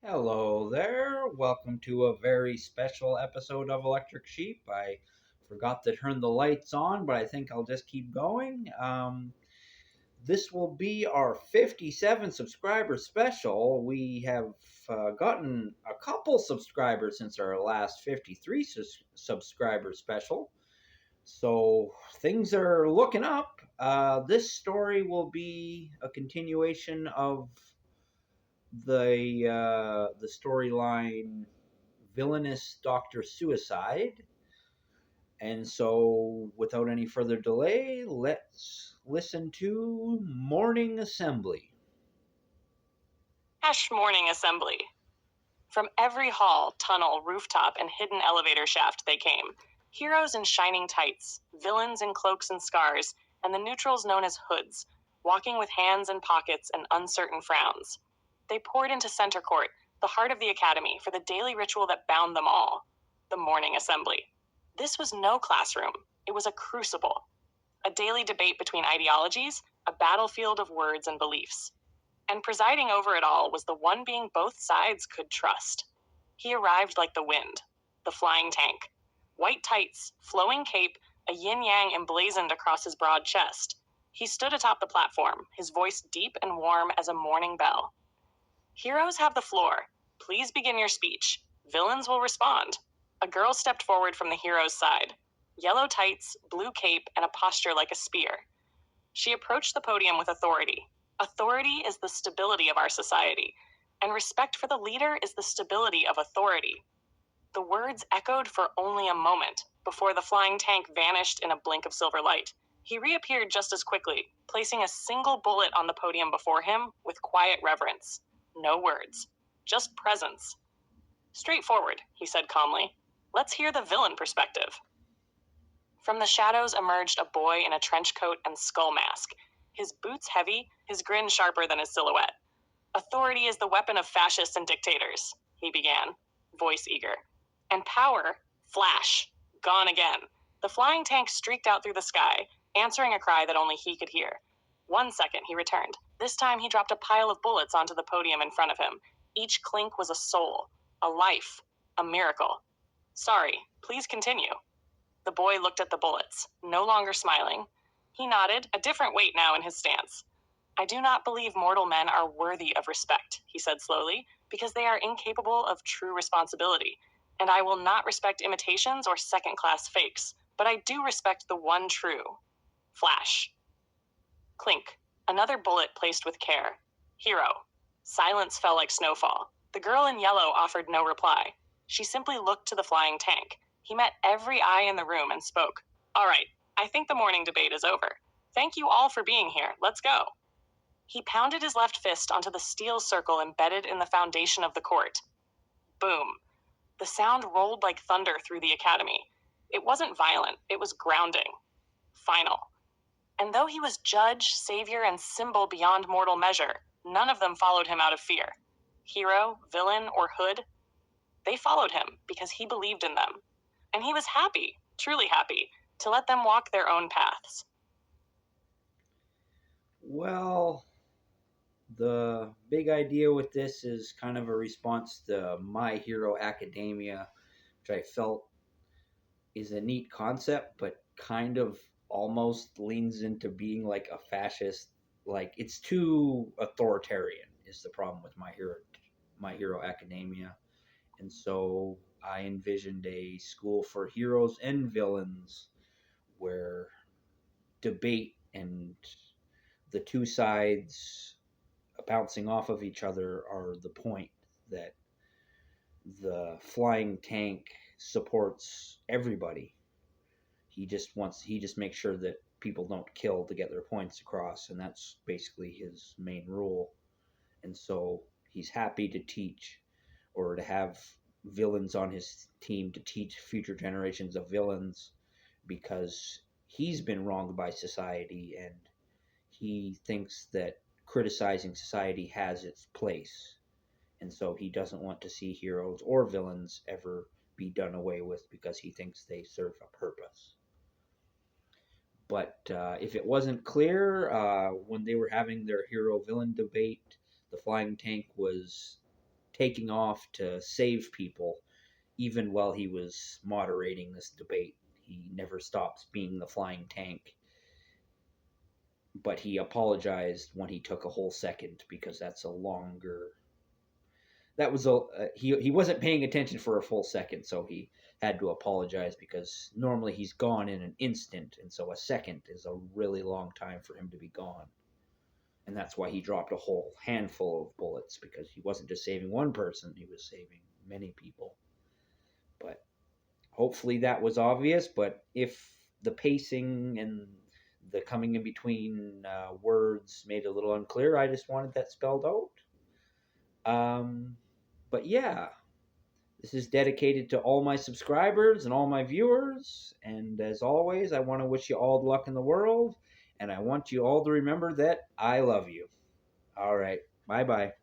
Hello there. Welcome to a very special episode of Electric Sheep. I forgot to turn the lights on, but I think I'll just keep going. This will be our 57 subscriber special. We have gotten a couple subscribers since our last 53 subscriber special. So things are looking up. This story will be a continuation of the storyline villainous Doctor Suicide. And so, without any further delay, let's listen to Morning Assembly. Hash morning assembly. From every hall, tunnel, rooftop, and hidden elevator shaft they came. Heroes in shining tights, villains in cloaks and scars, and the neutrals known as hoods, walking with hands in pockets and uncertain frowns. They poured into Center Court, the heart of the academy, for the daily ritual that bound them all, the morning assembly. This was no classroom. It was a crucible. A daily debate between ideologies, a battlefield of words and beliefs. And presiding over it all was the one being both sides could trust. He arrived like the wind, the flying tank. White tights, flowing cape, a yin-yang emblazoned across his broad chest. He stood atop the platform, his voice deep and warm as a morning bell. Heroes have the floor. Please begin your speech. Villains will respond. A girl stepped forward from the hero's side. Yellow tights, blue cape, and a posture like a spear. She approached the podium with authority. Authority is the stability of our society, and respect for the leader is the stability of authority. The words echoed for only a moment before the flying tank vanished in a blink of silver light. He reappeared just as quickly, placing a single bullet on the podium before him with quiet reverence. No words, just presence. Straightforward, he said calmly. Let's hear the villain perspective. From the shadows emerged a boy in a trench coat and skull mask, his boots heavy, his grin sharper than his silhouette. Authority is the weapon of fascists and dictators, he began, voice eager. And power, flash, gone again. The flying tank streaked out through the sky, answering a cry that only he could hear. 1 second, he returned. This time he dropped a pile of bullets onto the podium in front of him. Each clink was a soul, a life, a miracle. Sorry, please continue. The boy looked at the bullets, no longer smiling. He nodded, a different weight now in his stance. I do not believe mortal men are worthy of respect, he said slowly, because they are incapable of true responsibility. And I will not respect imitations or second-class fakes, but I do respect the one true. Flash. Clink. Another bullet placed with care. Hero. Silence fell like snowfall. The girl in yellow offered no reply. She simply looked to the flying tank. He met every eye in the room and spoke. All right, I think the morning debate is over. Thank you all for being here. Let's go. He pounded his left fist onto the steel circle embedded in the foundation of the court. Boom. The sound rolled like thunder through the academy. It wasn't violent. It was grounding. Final. And though he was judge, savior, and symbol beyond mortal measure, none of them followed him out of fear. Hero, villain, or hood, they followed him because he believed in them. And he was happy, truly happy, to let them walk their own paths. Well, the big idea with this is kind of a response to My Hero Academia, which I felt is a neat concept, but kind of almost leans into being like a fascist. Like it's too authoritarian is the problem with My Hero Academia. And so I envisioned a school for heroes and villains where debate and the two sides bouncing off of each other are the point, that the flying tank supports everybody. He just makes sure that people don't kill to get their points across, and that's basically his main rule. And so he's happy to teach, or to have villains on his team to teach future generations of villains, because he's been wronged by society and he thinks that criticizing society has its place. And so he doesn't want to see heroes or villains ever be done away with because he thinks they serve a purpose. But if it wasn't clear, when they were having their hero villain debate, the flying tank was taking off to save people, even while he was moderating this debate. He never stops being the flying tank, but he apologized when he took a whole second because that's a longer. That was a he wasn't paying attention for a full second, so he had to apologize because normally he's gone in an instant, and so a second is a really long time for him to be gone. And that's why he dropped a whole handful of bullets, because he wasn't just saving one person, he was saving many people. But hopefully that was obvious. But if the pacing and the coming in between words made it a little unclear, I just wanted that spelled out. But yeah, this is dedicated to all my subscribers and all my viewers. And as always, I want to wish you all the luck in the world. And I want you all to remember that I love you. All right. Bye bye.